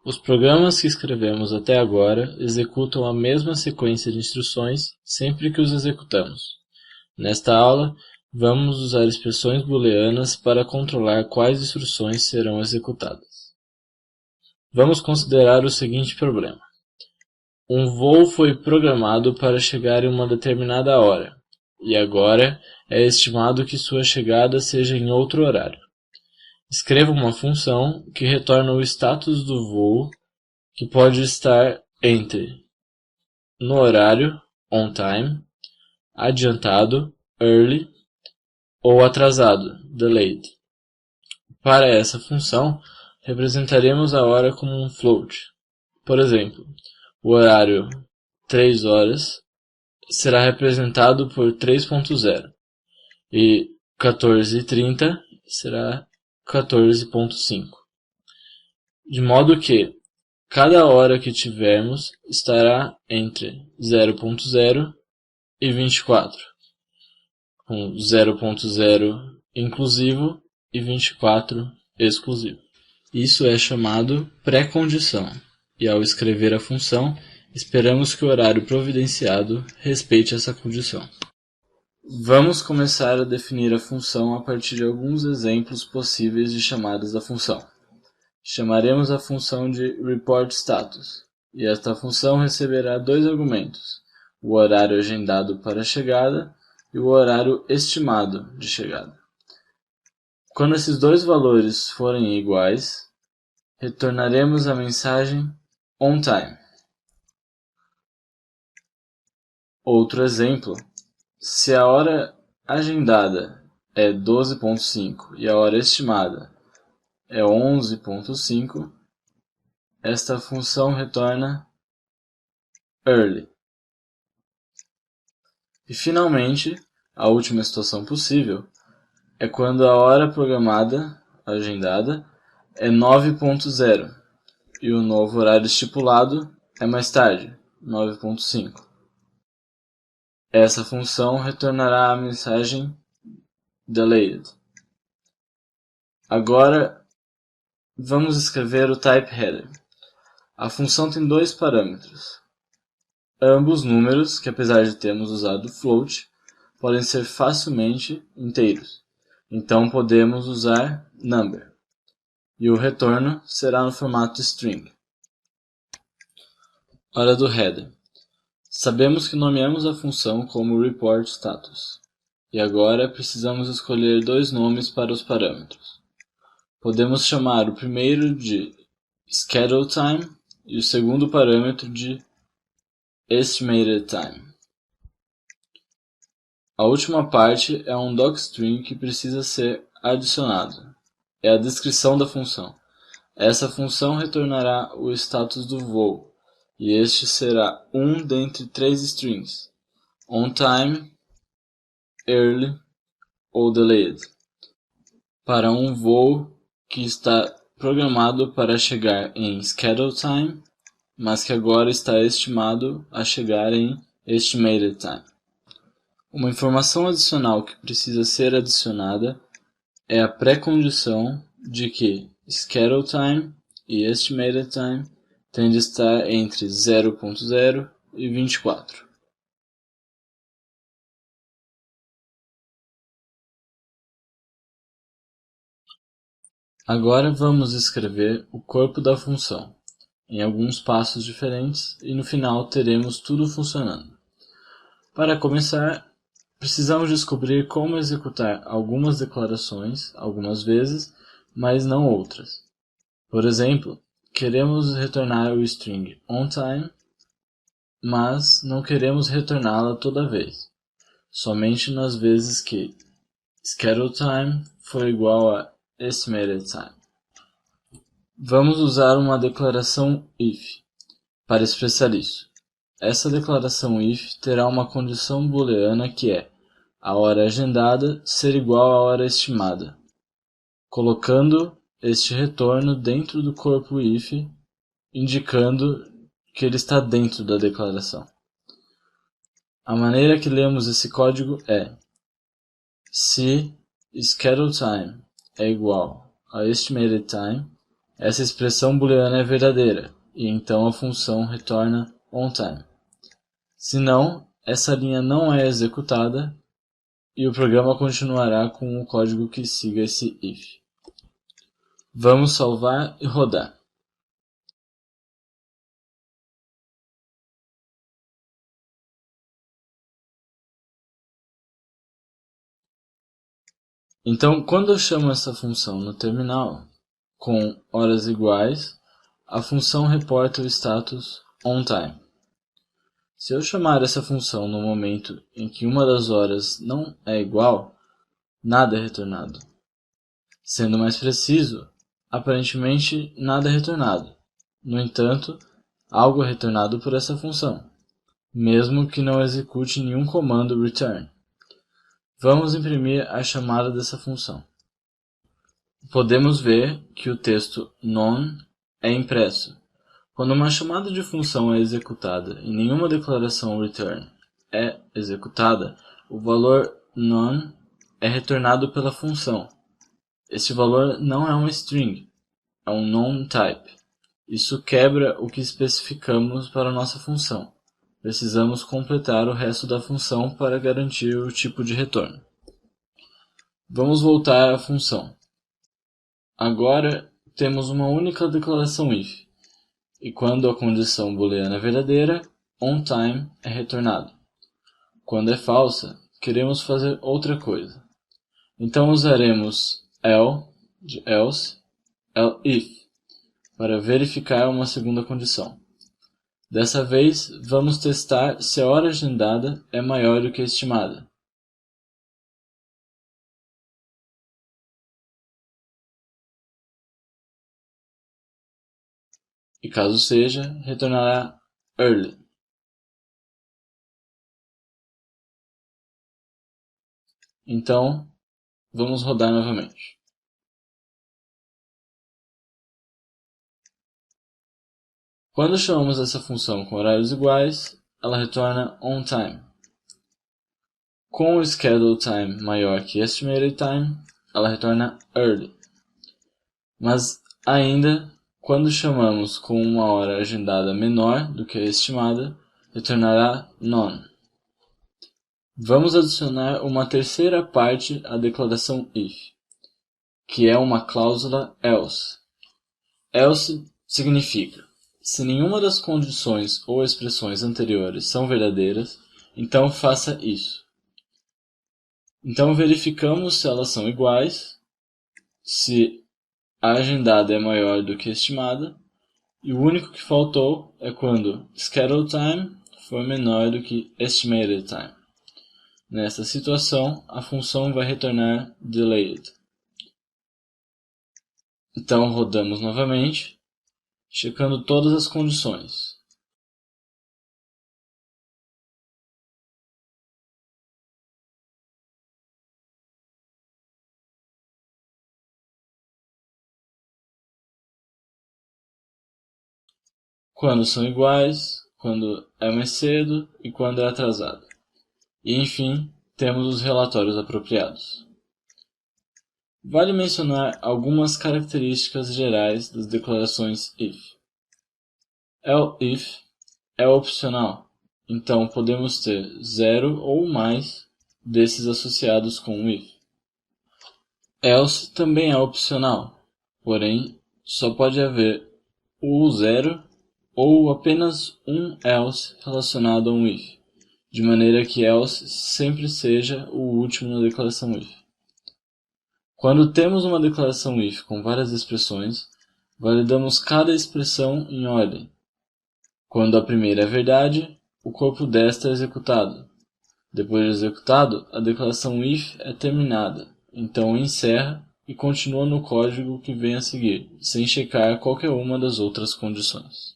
Os programas que escrevemos até agora executam a mesma sequência de instruções sempre que os executamos. Nesta aula, vamos usar expressões booleanas para controlar quais instruções serão executadas. Vamos considerar o seguinte problema. Um voo foi programado para chegar em uma determinada hora, e agora é estimado que sua chegada seja em outro horário. Escreva uma função que retorna o status do voo, que pode estar entre no horário, on time, adiantado, early, ou atrasado, delayed. Para essa função, representaremos a hora como um float. Por exemplo, o horário 3 horas será representado por 3.0 e 14h30 será 14.5. De modo que cada hora que tivermos estará entre 0.0 e 24, com 0.0 inclusivo e 24 exclusivo. Isso é chamado pré-condição, e ao escrever a função, esperamos que o horário providenciado respeite essa condição. Vamos começar a definir a função a partir de alguns exemplos possíveis de chamadas da função. Chamaremos a função de reportStatus, e esta função receberá dois argumentos, o horário agendado para a chegada e o horário estimado de chegada. Quando esses dois valores forem iguais, retornaremos a mensagem onTime. Outro exemplo, se a hora agendada é 12.5 e a hora estimada é 11.5, esta função retorna early. E finalmente, a última situação possível é quando a hora programada, agendada, é 9.0 e o novo horário estipulado é mais tarde, 9.5. Essa função retornará a mensagem delayed. Agora, vamos escrever o type-header. A função tem dois parâmetros. Ambos números, que apesar de termos usado float, podem ser facilmente inteiros. Então podemos usar number. E o retorno será no formato string. Hora do header. Sabemos que nomeamos a função como reportStatus. E agora precisamos escolher dois nomes para os parâmetros. Podemos chamar o primeiro de schedule_time e o segundo parâmetro de estimated_time. A última parte é um docstring que precisa ser adicionado. É a descrição da função. Essa função retornará o status do voo, e este será um dentre três strings, onTime, early ou delayed, para um voo que está programado para chegar em schedule time, mas que agora está estimado a chegar em estimated time. Uma informação adicional que precisa ser adicionada é a pré-condição de que schedule time e estimated time têm de estar entre 0.0 e 24. Agora vamos escrever o corpo da função, em alguns passos diferentes, e no final teremos tudo funcionando. Para começar, precisamos descobrir como executar algumas declarações, algumas vezes, mas não outras. Por exemplo, queremos retornar o string onTime, mas não queremos retorná-la toda vez, somente nas vezes que schedule_time for igual a estimated_time. Vamos usar uma declaração if para expressar isso. Essa declaração if terá uma condição booleana que é a hora agendada ser igual à hora estimada, colocando este retorno dentro do corpo if, indicando que ele está dentro da declaração. A maneira que lemos esse código é: se schedule time é igual a estimated time, essa expressão booleana é verdadeira, e então a função retorna onTime. Se não, essa linha não é executada e o programa continuará com o código que siga esse if. Vamos salvar e rodar. Então, quando eu chamo essa função no terminal, com horas iguais, a função reporta o status onTime. Se eu chamar essa função no momento em que uma das horas não é igual, nada é retornado. Sendo mais preciso, aparentemente nada é retornado. No entanto, algo é retornado por essa função, mesmo que não execute nenhum comando return. Vamos imprimir a chamada dessa função. Podemos ver que o texto none é impresso. Quando uma chamada de função é executada e nenhuma declaração return é executada, o valor none é retornado pela função. Este valor não é uma string, é um non-type. Isso quebra o que especificamos para nossa função. Precisamos completar o resto da função para garantir o tipo de retorno. Vamos voltar à função. Agora temos uma única declaração if, e quando a condição booleana é verdadeira, onTime é retornado. Quando é falsa, queremos fazer outra coisa. Então usaremos de else, if, para verificar uma segunda condição. Dessa vez, vamos testar se a hora agendada é maior do que a estimada. E caso seja, retornará early. Então, vamos rodar novamente. Quando chamamos essa função com horários iguais, ela retorna onTime. Com o schedule time maior que estimated time, ela retorna early. Mas ainda, quando chamamos com uma hora agendada menor do que a estimada, retornará none. Vamos adicionar uma terceira parte à declaração if, que é uma cláusula else. Else significa: se nenhuma das condições ou expressões anteriores são verdadeiras, então faça isso. Então verificamos se elas são iguais, se a agendada é maior do que a estimada, e o único que faltou é quando schedule time for menor do que estimated time. Nessa situação, a função vai retornar delayed. Então rodamos novamente, checando todas as condições. Quando são iguais, quando é mais cedo e quando é atrasado. E enfim, temos os relatórios apropriados. Vale mencionar algumas características gerais das declarações if. If é opcional, então podemos ter 0 ou mais desses associados com o if. Else também é opcional, porém só pode haver o 0 ou apenas um else relacionado a um if, de maneira que else sempre seja o último na declaração if. Quando temos uma declaração if com várias expressões, validamos cada expressão em ordem. Quando a primeira é verdade, o corpo desta é executado. Depois de executado, a declaração if é terminada, então encerra e continua no código que vem a seguir, sem checar qualquer uma das outras condições.